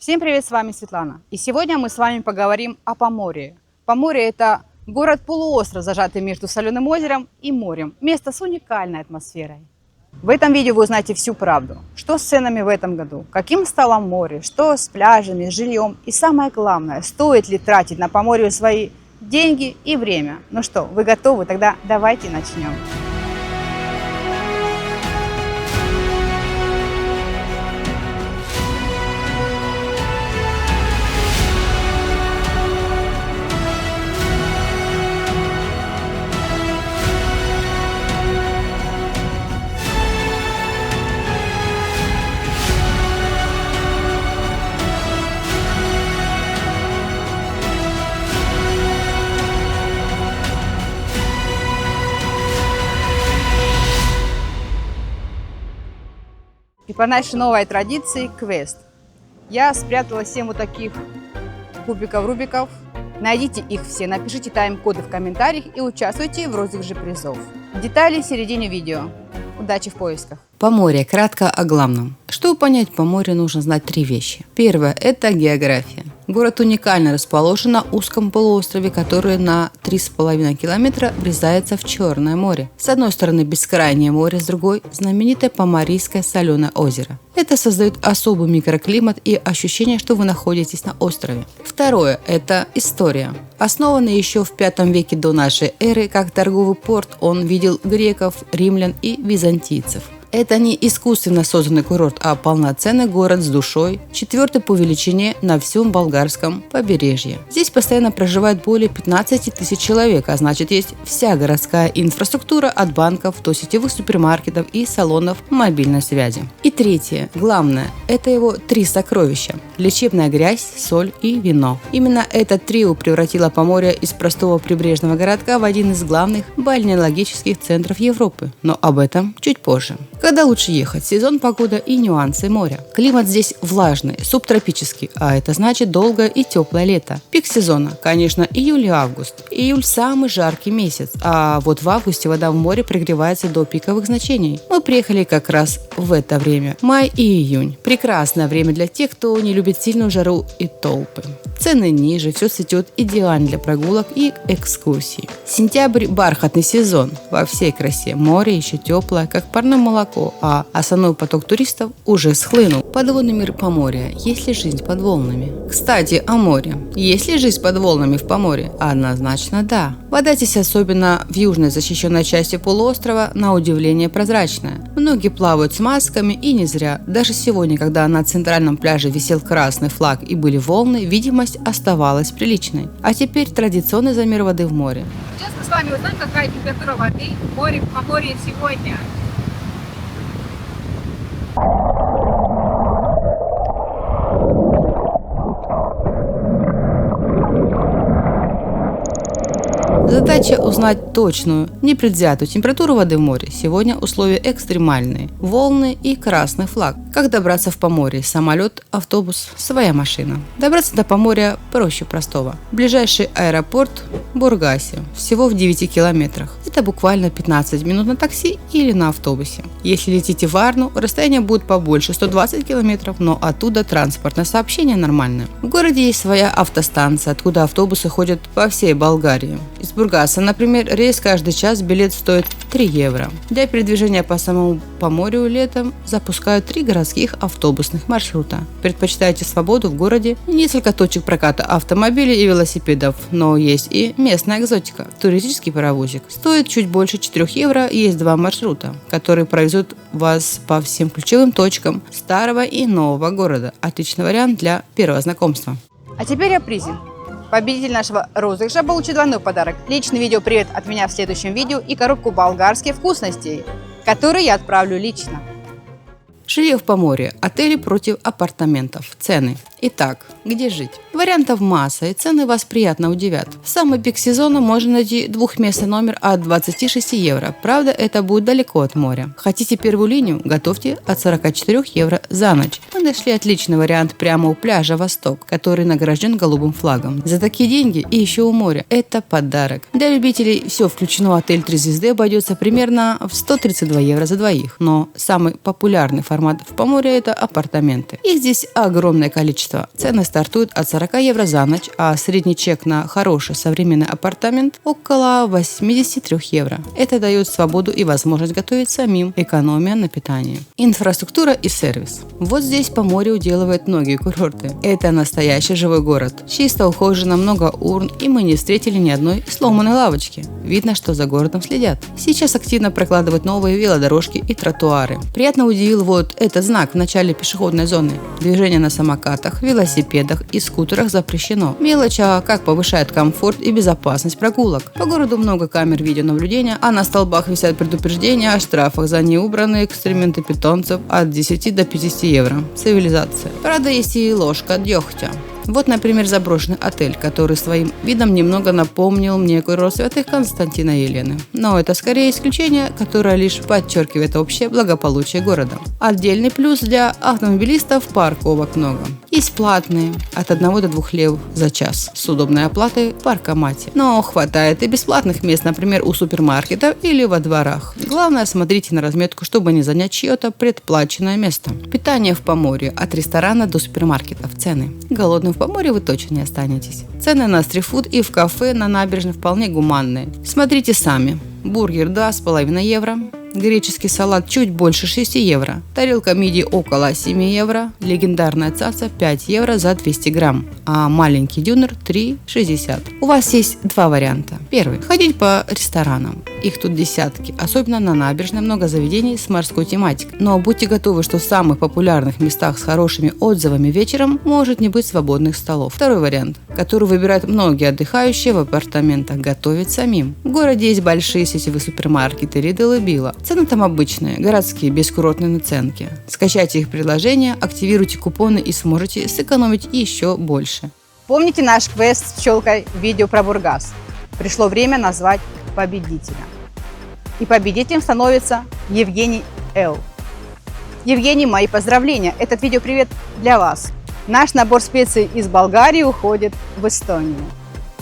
Всем привет, с вами Светлана. И сегодня мы с вами поговорим о Поморье. Поморье – это город-полуостров, зажатый между Соленым озером и морем. Место с уникальной атмосферой. В этом видео вы узнаете всю правду. Что с ценами в этом году, каким стало море, что с пляжами, с жильем. И самое главное, стоит ли тратить на Поморье свои деньги и время. Ну что, вы готовы? Тогда давайте начнем. И по нашей новой традиции квест. Я спрятала 7 вот таких кубиков Рубиков. Найдите их все, напишите тайм-коды в комментариях и участвуйте в розыгрыше призов. Детали в середине видео. Удачи в поисках. Поморье. Кратко о главном. Чтобы понять Поморье, нужно знать 3 вещи. Первое – это география. Город уникально расположен на узком полуострове, который на 3,5 километра врезается в Черное море. С одной стороны бескрайнее море, с другой – знаменитое Поморийское соленое озеро. Это создает особый микроклимат и ощущение, что вы находитесь на острове. Второе – это история. Основанный еще в V веке до нашей эры как торговый порт, он видел греков, римлян и византийцев. Это не искусственно созданный курорт, а полноценный город с душой, 4-й по величине на всем болгарском побережье. Здесь постоянно проживает более 15 тысяч человек, а значит есть вся городская инфраструктура от банков до сетевых супермаркетов и салонов мобильной связи. И третье, главное, это его 3 сокровища – лечебная грязь, соль и вино. Именно это трио превратило Поморье из простого прибрежного городка в один из главных бальнеологических центров Европы, но об этом чуть позже. Когда лучше ехать? Сезон, погода и нюансы моря. Климат здесь влажный, субтропический, а это значит долгое и теплое лето. Пик сезона, конечно, июль и август. Июль самый жаркий месяц, а вот в августе вода в море прогревается до пиковых значений. Мы приехали как раз в это время. Май и июнь. Прекрасное время для тех, кто не любит сильную жару и толпы. Цены ниже, все цветет идеально для прогулок и экскурсий. Сентябрь – бархатный сезон. Во всей красе. Море еще теплое, как парное молоко, а основной поток туристов уже схлынул. Подводный мир Поморья. Есть ли жизнь под волнами? Кстати, о море. Есть ли жизнь под волнами в Поморье? Однозначно да. Вода здесь, особенно в южной защищенной части полуострова, на удивление прозрачная. Многие плавают с масками и не зря. Даже сегодня, когда на центральном пляже висел красный флаг и были волны, видимость оставалась приличной. А теперь традиционный замер воды в море. Сейчас мы с вами узнаем, какая температура воды в Поморье сегодня. Задача узнать точную, непредвзятую температуру воды в море. Сегодня условия экстремальные. Волны и красный флаг. Как добраться в Поморье? Самолет, автобус, своя машина. Добраться до Поморья проще простого. Ближайший аэропорт – Бургасе. Всего в 9 километрах. Это буквально 15 минут на такси или на автобусе. Если летите в Варну, расстояние будет побольше – 120 километров, но оттуда транспортное сообщение нормальное. В городе есть своя автостанция, откуда автобусы ходят по всей Болгарии. Из Бургаса, например, рейс каждый час, билет стоит 3 евро. Для передвижения по самому Поморью летом запускают 3 городских автобусных маршрута. Предпочитаете свободу в городе? Несколько точек проката автомобилей и велосипедов, но есть и местная экзотика. Туристический паровозик. Стоит чуть больше 4 евро, есть 2 маршрута, которые провезут вас по всем ключевым точкам старого и нового города. Отличный вариант для первого знакомства. А теперь о призе. Победитель нашего розыгрыша получит двойной подарок. Личный видеопривет от меня в следующем видео и коробку болгарских вкусностей, которые я отправлю лично. Жилье в Поморье. Отели против апартаментов. Цены. Итак, где жить? В Вариантов масса, и цены вас приятно удивят. В самый пик сезона можно найти двухместный номер от 26 евро. Правда, это будет далеко от моря. Хотите первую линию? Готовьте от 44 евро за ночь. Мы нашли отличный вариант прямо у пляжа Восток, который награжден голубым флагом. За такие деньги и еще у моря. Это подарок. Для любителей все включено. Отель 3 звезды обойдется примерно в 132 евро за двоих. Но самый популярный формат в Поморье – это апартаменты. Их здесь огромное количество. Цены стартуют от 40 евро за ночь, а средний чек на хороший современный апартамент около 83 евро. Это дает свободу и возможность готовить самим, экономия на питании. Инфраструктура и сервис. Вот здесь Поморье уделывает многие курорты. Это настоящий живой город. Чисто ухожено, много урн, и мы не встретили ни одной сломанной лавочки. Видно, что за городом следят. Сейчас активно прокладывают новые велодорожки и тротуары. Приятно удивил вот этот знак в начале пешеходной зоны. Движение на самокатах, велосипедах и скутерах запрещено. Мелочь, а как повышает комфорт и безопасность прогулок. По городу много камер видеонаблюдения, а на столбах висят предупреждения о штрафах за неубранные экскременты питомцев от 10 до 50 евро. Цивилизация. Правда, есть и ложка дегтя. Вот, например, заброшенный отель, который своим видом немного напомнил мне курорт святых Константина и Елены. Но это скорее исключение, которое лишь подчеркивает общее благополучие города. Отдельный плюс для автомобилистов – парковок много. Есть платные от 1 до 2 лев за час с удобной оплатой в паркомате. Но хватает и бесплатных мест, например, у супермаркетов или во дворах. Главное, смотрите на разметку, чтобы не занять чье-то предплаченное место. Питание в Поморье от ресторана до супермаркетов. Цены. Голодным в Поморье вы точно не останетесь. Цены на стритфуд и в кафе на набережной вполне гуманные. Смотрите сами. Бургер 2,5 евро. Греческий салат чуть больше 6 евро. Тарелка мидии около 7 евро. Легендарная цаца 5 евро за 200 грамм. А маленький дюнер 3,60. У вас есть два варианта. Первый. Ходить по ресторанам. Их тут десятки. Особенно на набережной много заведений с морской тематикой. Но будьте готовы, что в самых популярных местах с хорошими отзывами вечером может не быть свободных столов. Второй вариант, который выбирают многие отдыхающие в апартаментах, готовить самим. В городе есть большие сетевые супермаркеты Lidl и Билла. Цены там обычные, городские, без курортной наценки. Скачайте их приложение, активируйте купоны и сможете сэкономить еще больше. Помните наш квест с пчелкой видео про Бургас? Пришло время назвать победителя. И победителем становится Евгений Л. Евгений, мои поздравления. Этот видеопривет для вас. Наш набор специй из Болгарии уходит в Эстонию.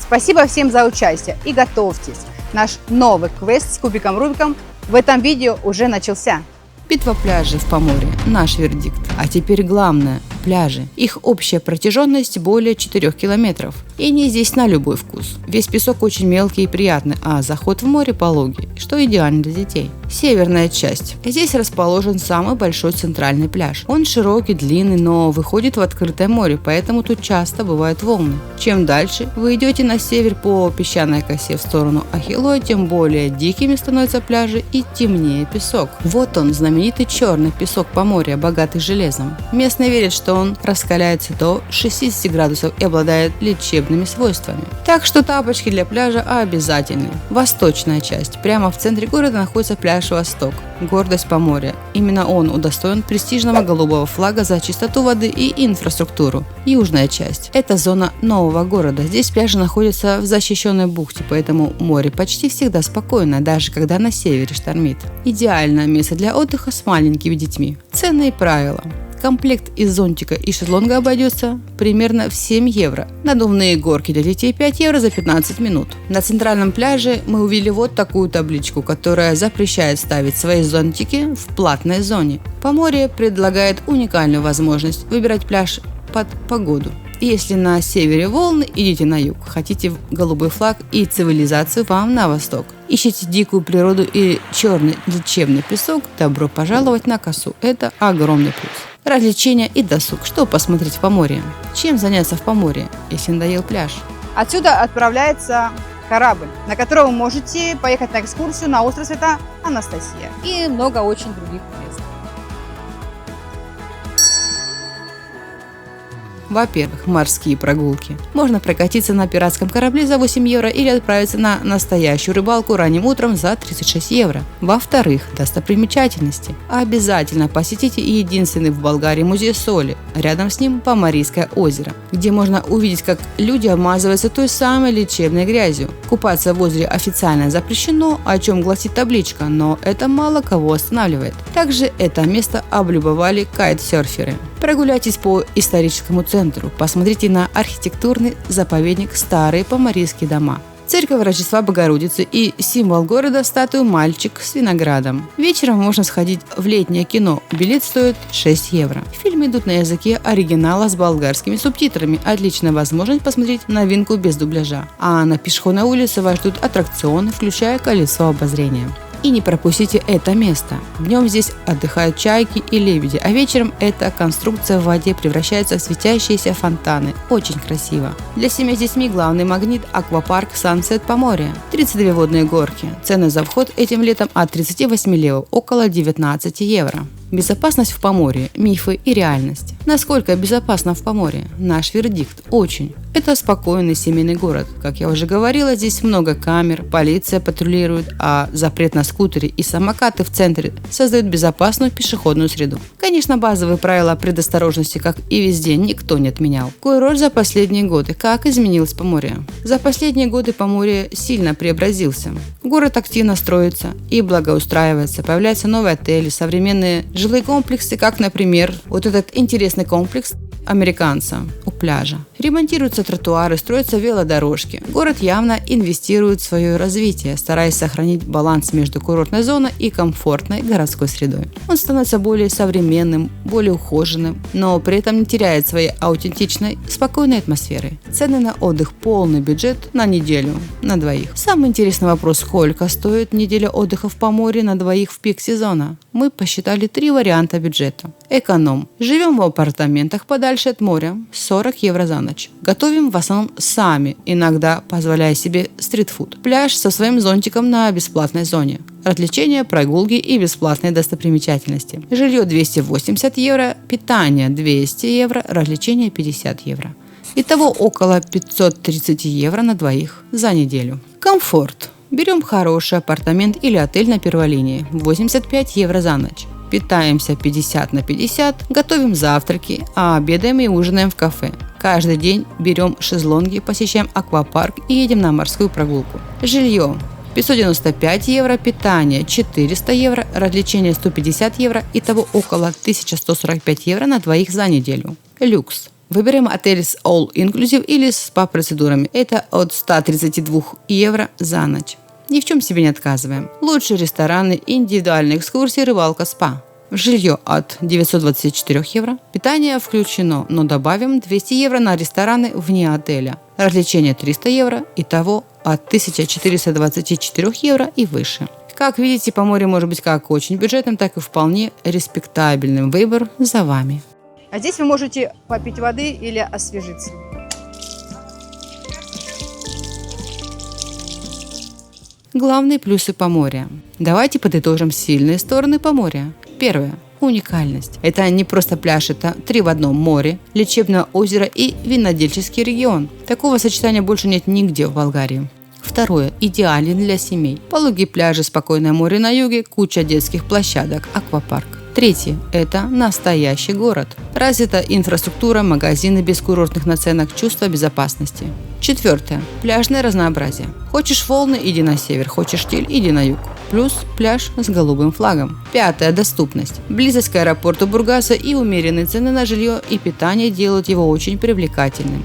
Спасибо всем за участие и готовьтесь. Наш новый квест с кубиком Рубиком в этом видео уже начался. Битва пляжей в Поморье – наш вердикт. А теперь главное – пляжи. Их общая протяженность более 4 километров. И они здесь на любой вкус. Весь песок очень мелкий и приятный, а заход в море пологий, что идеально для детей. Северная часть. Здесь расположен самый большой центральный пляж. Он широкий, длинный, но выходит в открытое море, поэтому тут часто бывают волны. Чем дальше вы идете на север по песчаной косе в сторону Ахилоя, тем более дикими становятся пляжи и темнее песок. Вот он, знаменитый черный песок Поморья, богатый железом. Местные верят, что он раскаляется до 60 градусов и обладает лечебными свойствами. Так что тапочки для пляжа обязательны. Восточная часть. Прямо в центре города находится пляж Восток. Гордость Поморья. Именно он удостоен престижного голубого флага за чистоту воды и инфраструктуру. Южная часть. Это зона нового города. Здесь пляжи находятся в защищенной бухте, поэтому море почти всегда спокойно, даже когда на севере штормит. Идеальное место для отдыха с маленькими детьми. Цены и правила. Комплект из зонтика и шезлонга обойдется примерно в 7 евро. Надувные горки для детей 5 евро за 15 минут. На центральном пляже мы увидели вот такую табличку, которая запрещает ставить свои зонтики в платной зоне. Поморье предлагает уникальную возможность выбирать пляж под погоду. Если на севере волны, идите на юг. Хотите голубой флаг и цивилизацию, вам на восток. Ищите дикую природу и черный лечебный песок, добро пожаловать на косу. Это огромный плюс. Развлечения и досуг. Что посмотреть в Поморье? Чем заняться в Поморье, если надоел пляж? Отсюда отправляется корабль, на котором вы можете поехать на экскурсию на остров Святая Анастасия и много очень других мест. Во-первых, морские прогулки. Можно прокатиться на пиратском корабле за 8 евро или отправиться на настоящую рыбалку ранним утром за 36 евро. Во-вторых, достопримечательности. Обязательно посетите единственный в Болгарии музей соли. Рядом с ним Поморийское озеро, где можно увидеть, как люди обмазываются той самой лечебной грязью. Купаться в озере официально запрещено, о чем гласит табличка, но это мало кого останавливает. Также это место облюбовали кайтсерферы. Прогуляйтесь по историческому центру, посмотрите на архитектурный заповедник «Старые поморийские дома». Церковь Рождества Богородицы и символ города статую «Мальчик с виноградом». Вечером можно сходить в летнее кино. Билет стоит 6 евро. Фильмы идут на языке оригинала с болгарскими субтитрами. Отличная возможность посмотреть новинку без дубляжа. А на пешеходной улице вас ждут аттракционы, включая колесо обозрения. И не пропустите это место. Днем здесь отдыхают чайки и лебеди, а вечером эта конструкция в воде превращается в светящиеся фонтаны. Очень красиво. Для семьи с детьми главный магнит – аквапарк Sunset Поморье. 32 водные горки. Цены за вход этим летом от 38 левов, около 19 евро. Безопасность в Поморье, мифы и реальность. Насколько безопасно в Поморье? Наш вердикт – очень. Это спокойный семейный город. Как я уже говорила, здесь много камер, полиция патрулирует, а запрет на скутеры и самокаты в центре создают безопасную пешеходную среду. Конечно, базовые правила предосторожности, как и везде, никто не отменял. Курорт за последние годы. Как изменилось Поморье? За последние годы Поморье сильно преобразился. Город активно строится и благоустраивается. Появляются новые отели, современные жилые комплексы, как, например, вот этот интересный комплекс американца у пляжа. Ремонтируются тротуары, строятся велодорожки. Город явно инвестирует в свое развитие, стараясь сохранить баланс между курортной зоной и комфортной городской средой. Он становится более современным, более ухоженным, но при этом не теряет своей аутентичной, спокойной атмосферы. Цены на отдых, полный бюджет на неделю, на двоих. Самый интересный вопрос: сколько стоит неделя отдыха в Поморье на двоих в пик сезона? Мы посчитали 3 варианта бюджета. Эконом. Живем в апартаментах подальше от моря, 40 евро за ночь. Готовим в основном сами, иногда позволяя себе стритфуд. Пляж со своим зонтиком на бесплатной зоне. Развлечения, прогулки и бесплатные достопримечательности. Жилье 280 евро, питание 200 евро, развлечения 50 евро. Итого около 530 евро на двоих за неделю. Комфорт. Берем хороший апартамент или отель на первой линии, 85 евро за ночь. Питаемся 50/50, готовим завтраки, а обедаем и ужинаем в кафе. Каждый день берем шезлонги, посещаем аквапарк и едем на морскую прогулку. Жилье 595 евро, питание 400 евро, развлечения 150 евро, итого около 1145 евро на двоих за неделю. Люкс. Выбираем отель с All Inclusive или с спа-процедурами. Это от 132 евро за ночь. Ни в чем себе не отказываем. Лучшие рестораны, индивидуальные экскурсии, рыбалка, спа. Жилье от 924 евро. Питание включено, но добавим 200 евро на рестораны вне отеля. Развлечения 300 евро. Итого от 1424 евро и выше. Как видите, Поморье может быть как очень бюджетным, так и вполне респектабельным. Выбор за вами. А здесь вы можете попить воды или освежиться. Главные плюсы Поморья. Давайте подытожим сильные стороны Поморья. Первое. Уникальность. Это не просто пляж, это 3 в одном: море, лечебное озеро и винодельческий регион. Такого сочетания больше нет нигде в Болгарии. Второе. Идеален для семей. Пологие пляжи, спокойное море на юге, куча детских площадок, аквапарк. Третье. Это настоящий город. Развита инфраструктура, магазины без курортных наценок, чувство безопасности. Четвертое. Пляжное разнообразие. Хочешь волны – иди на север, хочешь штиль – иди на юг. Плюс пляж с голубым флагом. Пятое. Доступность. Близость к аэропорту Бургаса и умеренные цены на жилье и питание делают его очень привлекательным.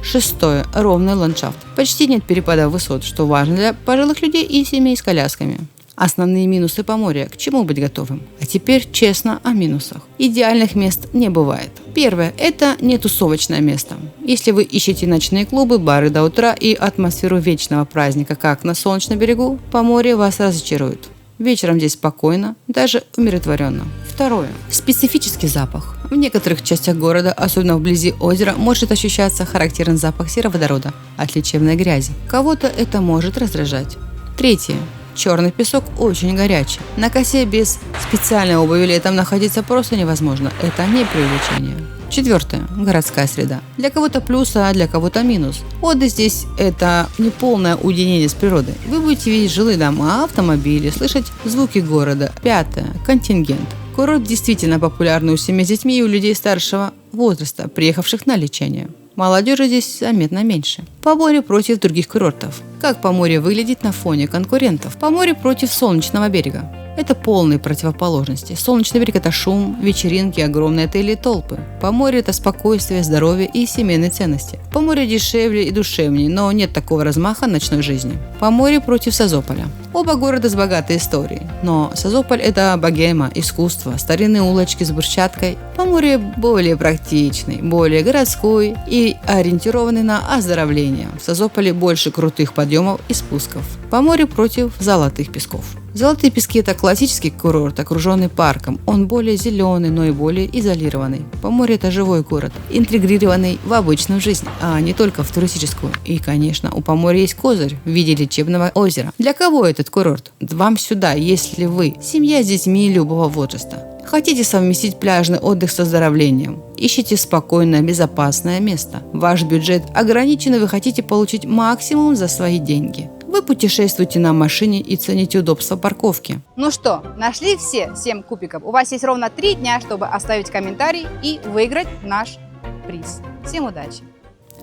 Шестое. Ровный ландшафт. Почти нет перепадов высот, что важно для пожилых людей и семей с колясками. Основные минусы Поморья. К чему быть готовым? А теперь честно о минусах. Идеальных мест не бывает. Первое. Это не тусовочное место. Если вы ищете ночные клубы, бары до утра и атмосферу вечного праздника, как на Солнечном берегу, Поморье вас разочарует. Вечером здесь спокойно, даже умиротворенно. Второе. Специфический запах. В некоторых частях города, особенно вблизи озера, может ощущаться характерный запах сероводорода от лечебной грязи. Кого-то это может раздражать. Третье. Черный песок очень горячий. На косе без специальной обуви летом находиться просто невозможно. Это не преувеличение. Четвертое. Городская среда. Для кого-то плюс, а для кого-то минус. Отдых здесь – это не полное уединение с природой. Вы будете видеть жилые дома, автомобили, слышать звуки города. Пятое. Контингент. Курорт действительно популярный у семей с детьми и у людей старшего возраста, приехавших на лечение. Молодежи здесь заметно меньше. Поморье против других курортов. Как Поморье выглядит на фоне конкурентов? Поморье против Солнечного берега. Это полные противоположности. Солнечный берег – это шум, вечеринки, огромные отели и толпы. Поморье – это спокойствие, здоровье и семейные ценности. Поморье дешевле и душевнее, но нет такого размаха ночной жизни. Поморье против Созополя. Оба города с богатой историей, но Созополь – это богема, искусство, старинные улочки с брусчаткой. Поморье более практичный, более городской и ориентированный на оздоровление. В Созополе больше крутых подъемов и спусков. Поморье против Золотых песков. Золотые пески – это классический курорт, окруженный парком. Он более зеленый, но и более изолированный. Поморье – это живой город, интегрированный в обычную жизнь, а не только в туристическую. И, конечно, у Поморья есть козырь в виде лечебного озера. Для кого этот курорт? Вам сюда, если вы семья с детьми любого возраста. Хотите совместить пляжный отдых с оздоровлением? Ищите спокойное, безопасное место. Ваш бюджет ограничен, и вы хотите получить максимум за свои деньги. Вы путешествуете на машине и цените удобство парковки. Ну что, нашли все 7 кубиков? У вас есть ровно 3 дня, чтобы оставить комментарий и выиграть наш приз. Всем удачи!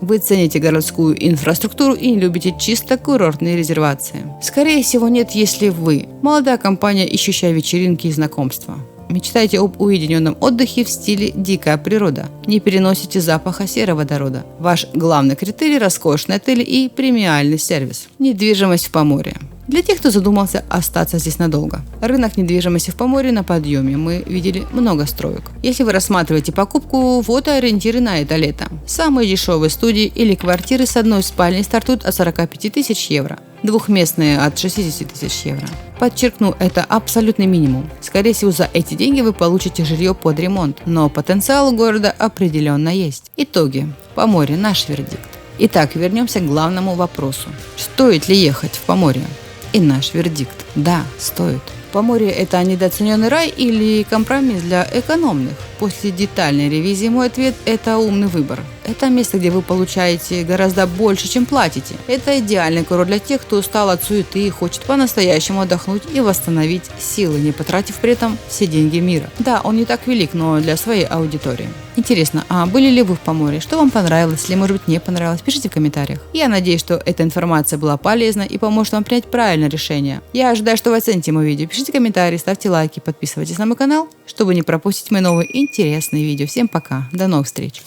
Вы цените городскую инфраструктуру и не любите чисто курортные резервации. Скорее всего, нет, если вы молодая компания, ищущая вечеринки и знакомства. Мечтаете об уединенном отдыхе в стиле «дикая природа». Не переносите запаха сероводорода. Ваш главный критерий – роскошный отель и премиальный сервис. Недвижимость в Поморье. Для тех, кто задумался остаться здесь надолго. Рынок недвижимости в Поморье на подъеме. Мы видели много строек. Если вы рассматриваете покупку, вот ориентиры на это лето. Самые дешевые студии или квартиры с одной спальней стартуют от 45 тысяч евро. Двухместные от 60 тысяч евро. Подчеркну, это абсолютный минимум. Скорее всего, за эти деньги вы получите жилье под ремонт, но потенциал у города определенно есть. Итоги. Поморье – наш вердикт. Итак, вернемся к главному вопросу. Стоит ли ехать в Поморье? И наш вердикт – да, стоит. Поморье – это недооцененный рай или компромисс для экономных? После детальной ревизии мой ответ – это умный выбор. Это место, где вы получаете гораздо больше, чем платите. Это идеальный курорт для тех, кто устал от суеты и хочет по-настоящему отдохнуть и восстановить силы, не потратив при этом все деньги мира. Да, он не так велик, но для своей аудитории. Интересно, а были ли вы в Поморье? Что вам понравилось или, может быть, не понравилось? Пишите в комментариях. Я надеюсь, что эта информация была полезна и поможет вам принять правильное решение. Я ожидаю, что вы оцените мое видео. Пишите комментарии, ставьте лайки, подписывайтесь на мой канал, чтобы не пропустить мои новые интересные видео. Всем пока, до новых встреч!